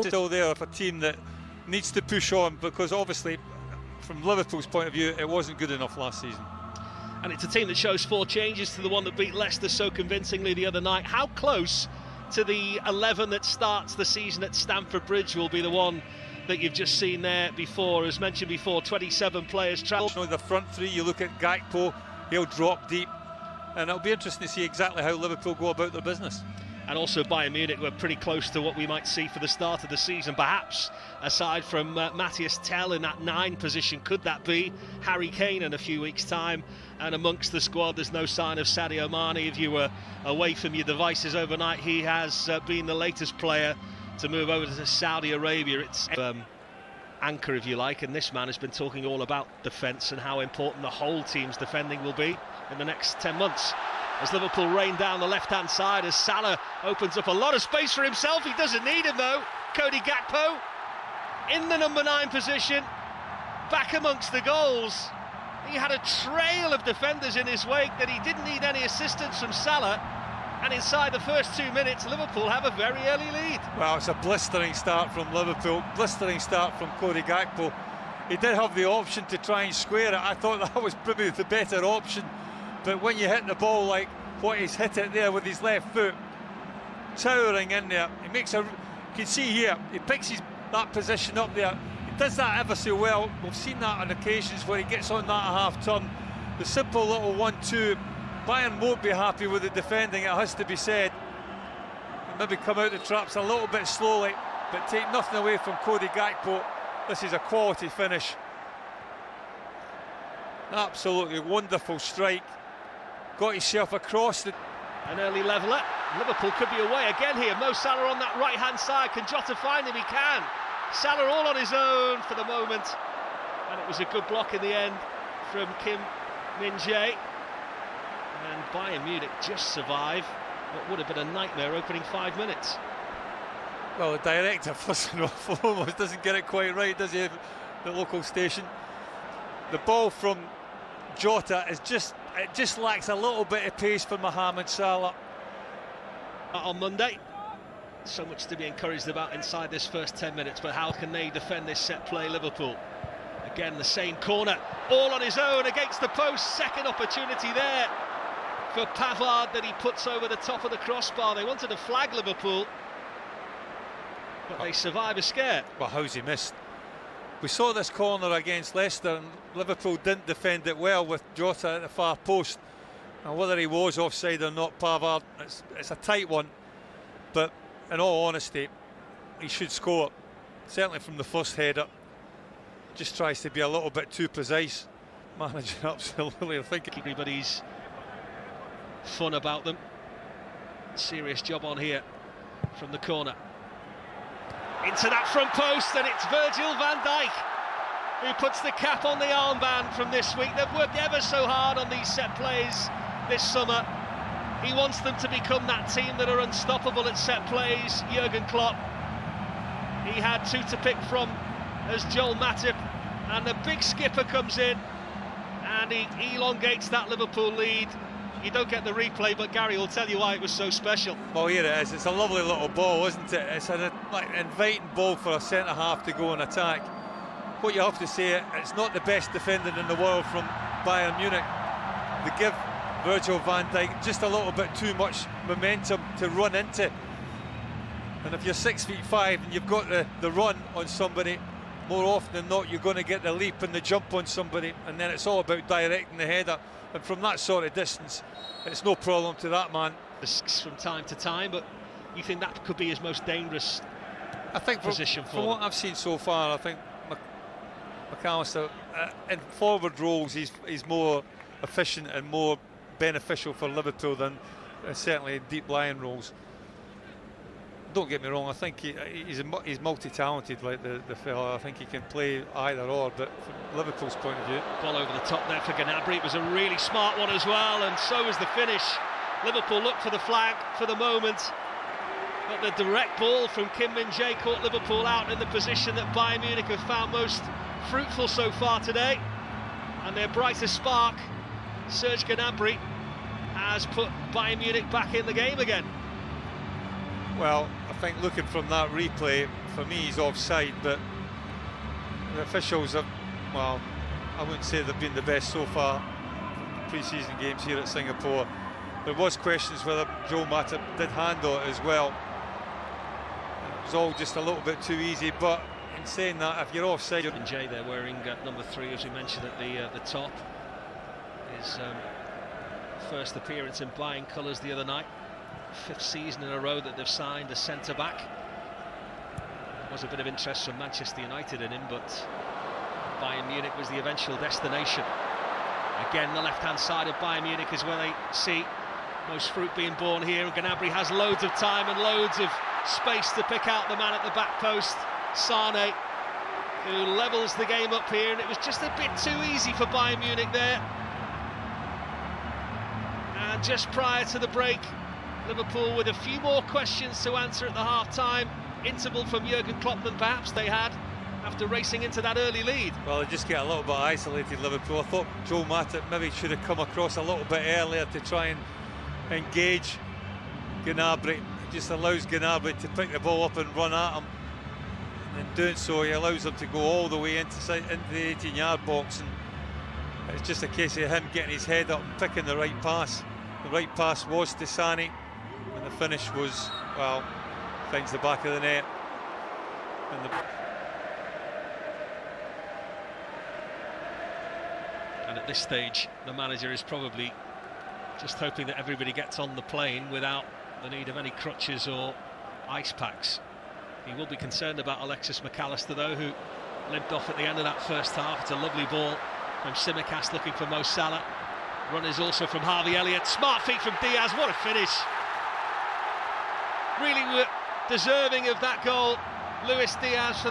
Still there for a team that needs to push on, because obviously from Liverpool's point of view it wasn't good enough last season. And it's a team that shows 4 changes to the one that beat Leicester so convincingly the other night. How close to the 11 that starts the season at Stamford Bridge will be the one that you've just seen there before? As mentioned before, 27 players travel. The front three, you look at Gakpo, he'll drop deep, and it'll be interesting to see exactly how Liverpool go about their business. And also Bayern Munich were pretty close to what we might see for the start of the season, perhaps aside from Matthias Tell in that 9 position. Could that be Harry Kane in a few weeks' time? And amongst the squad there's no sign of Sadio Mane. If you were away from your devices overnight, he has been the latest player to move over to Saudi Arabia. It's anchor, if you like, and this man has been talking all about defence and how important the whole team's defending will be in the next 10 months. As Liverpool rain down the left-hand side, as Salah opens up a lot of space for himself. He doesn't need him though. Cody Gakpo in the number 9 position, back amongst the goals. He had a trail of defenders in his wake that he didn't need any assistance from Salah. And inside the first 2 minutes, Liverpool have a very early lead. Well, it's a blistering start from Liverpool, blistering start from Cody Gakpo. He did have the option to try and square it. I thought that was probably the better option. But when you hit the ball like what he's hit it there with his left foot, towering in there, he makes you can see here, he picks that position up there. He does that ever so well. We've seen that on occasions where he gets on that half turn. The simple little 1-2. Bayern won't be happy with the defending, it has to be said. Maybe come out the traps a little bit slowly, but take nothing away from Cody Gakpo. This is a quality finish. Absolutely wonderful strike. Got himself across the... An early leveller. Liverpool could be away again here. Mo Salah on that right-hand side. Can Jota find him? He can. Salah all on his own for the moment. And it was a good block in the end from Kim Min-jae. And Bayern Munich just survive what would have been a nightmare opening 5 minutes. Well, the director, first and foremost, doesn't get it quite right, does he, the local station? The ball from Jota is just lacks a little bit of pace for Mohamed Salah. On Monday, so much to be encouraged about inside this first 10 minutes, but how can they defend this set play, Liverpool? Again, the same corner, all on his own against the post. Second opportunity there for Pavard that he puts over the top of the crossbar. They wanted to flag Liverpool, but they survive a scare. Well, how's he missed? We saw this corner against Leicester and Liverpool didn't defend it well with Jota at the far post. And whether he was offside or not, Pavard, it's a tight one, but in all honesty, he should score. Certainly from the first header. Just tries to be a little bit too precise. Managing absolutely, I think everybody's fun about them. Serious job on here from the corner. Into that front post, and it's Virgil van Dijk who puts the cap on the armband from this week. They've worked ever so hard on these set plays this summer. He wants them to become that team that are unstoppable at set plays, Jurgen Klopp. He had 2 to pick from as Joel Matip, and the big skipper comes in and he elongates that Liverpool lead. You don't get the replay, but Gary will tell you why it was so special. Well, here it is. It's a lovely little ball, isn't it? It's an inviting ball for a centre-half to go and attack. What you have to say, it's not the best defending in the world from Bayern Munich. They give Virgil van Dijk just a little bit too much momentum to run into. And if you're 6'5" and you've got the run on somebody, more often than not, you're going to get the leap and the jump on somebody, and then it's all about directing the header. And from that sort of distance, it's no problem to that man. From time to time, but you think that could be his most dangerous position from what I've seen so far, I think McAllister in forward roles he's more efficient and more beneficial for Liverpool than certainly in deep lying roles. Don't get me wrong, I think he's multi-talented, like the fella. I think he can play either or, but from Liverpool's point of view. Ball over the top there for Gnabry. It was a really smart one as well, and so was the finish. Liverpool looked for the flag for the moment, but the direct ball from Kim Min-jae caught Liverpool out in the position that Bayern Munich have found most fruitful so far today. And their brightest spark, Serge Gnabry, has put Bayern Munich back in the game again. Well, I think looking from that replay, for me he's offside, but the officials have, well, I wouldn't say they've been the best so far pre-season games here at Singapore. There was questions whether Joe Matip did handle it as well. It was all just a little bit too easy, but in saying that, if you're offside... And Jay there wearing number 3, as we mentioned at the top. His first appearance in Bayern colours the other night. 5th season in a row that they've signed a centre-back. There was a bit of interest from Manchester United in him, but Bayern Munich was the eventual destination. Again, the left-hand side of Bayern Munich is where they see most fruit being born here, and Gnabry has loads of time and loads of space to pick out the man at the back post, Sane, who levels the game up here, and it was just a bit too easy for Bayern Munich there. And just prior to the break, Liverpool with a few more questions to answer at the half-time interval from Jurgen Klopp than perhaps they had after racing into that early lead. Well, they just get a little bit isolated, Liverpool. I thought Joe Matip maybe should have come across a little bit earlier to try and engage Gnabry. It just allows Gnabry to pick the ball up and run at him. And in doing so, he allows him to go all the way into the 18-yard box. And it's just a case of him getting his head up and picking the right pass. The right pass was to Sane, and the finish was, well, finds the back of the net. And at this stage, the manager is probably just hoping that everybody gets on the plane without the need of any crutches or ice packs. He will be concerned about Alexis McAllister, though, who limped off at the end of that first half. It's a lovely ball from Tsimikas looking for Mo Salah. Run is also from Harvey Elliott. Smart feet from Diaz. What a finish. Really deserving of that goal, Luis Diaz, for the